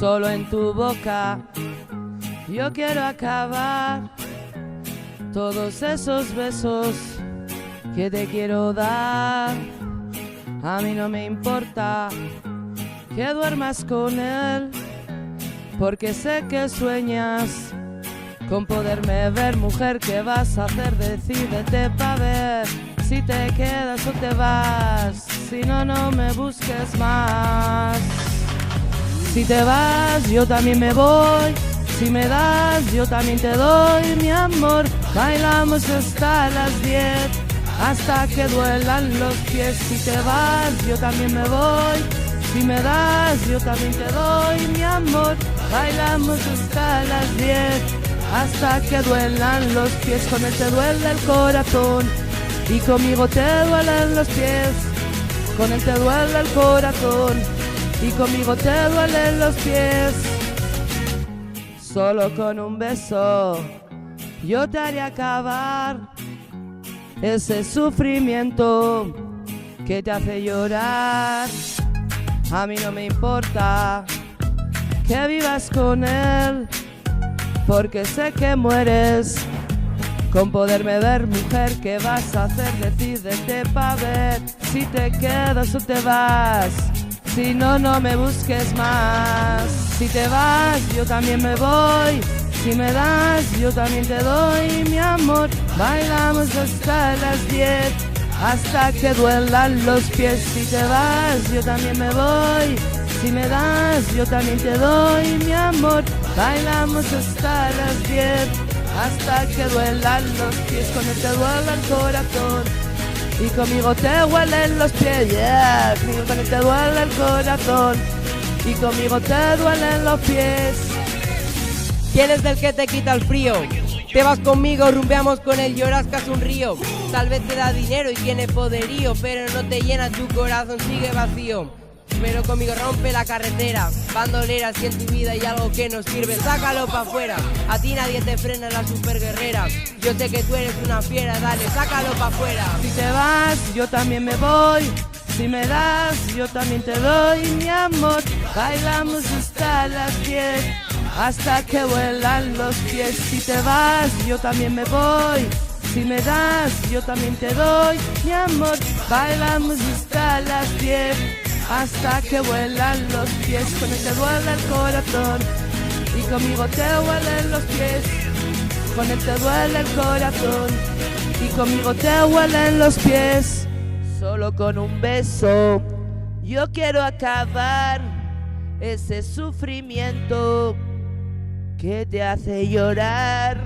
solo en tu boca. Yo quiero acabar todos esos besos que te quiero dar. A mí no me importa que duermas con él, porque sé que sueñas con poderme ver. Mujer, ¿qué vas a hacer? Decídete pa' ver si te quedas o te vas. Si no, no me busques más. Si te vas, yo también me voy. Si me das, yo también te doy, mi amor. Bailamos hasta las 10, hasta que duelan los pies. Si te vas, yo también me voy. Si me das, yo también te doy, mi amor. Bailamos hasta las 10, hasta que duelan los pies. Con él te duele el corazón y conmigo te duelen los pies. Con él te duele el corazón y conmigo te duelen los pies. Solo con un beso yo te haré acabar ese sufrimiento que te hace llorar. A mí no me importa que vivas con él, porque sé que mueres con poderme ver. Mujer, ¿qué vas a hacer? Decídete pa' ver si te quedas o te vas. Si no, no me busques más. Si te vas, yo también me voy. Si me das, yo también te doy, mi amor. Bailamos hasta las 10, hasta que duelan los pies. Si te vas, yo también me voy. Si me das, yo también te doy, mi amor. Bailamos hasta las 10, hasta que duelan los pies. Con él te duele el corazón y conmigo te huelen los pies. Yeah, con él te duele el corazón y conmigo te duelen los pies. ¿Quién es el que te quita el frío? Te vas conmigo, rumbeamos con él, lloras casi un río. Tal vez te da dinero y tiene poderío, pero no te llena, tu corazón sigue vacío. Pero conmigo rompe la carretera, bandoleras, si en tu vida hay algo que no sirve, sácalo pa' afuera. A ti nadie te frena, la superguerrera. Yo sé que tú eres una fiera, dale, sácalo pa' afuera. Si te vas, yo también me voy. Si me das, yo también te doy, mi amor. Bailamos hasta las 10, hasta que vuelan los pies. Si te vas, yo también me voy. Si me das, yo también te doy, mi amor. Bailamos hasta las 10, hasta que vuelan los pies. Con él te duele el corazón y conmigo te huelen los pies. Con él te duele el corazón y conmigo te huelen los pies. Solo con un beso yo quiero acabar ese sufrimiento que te hace llorar.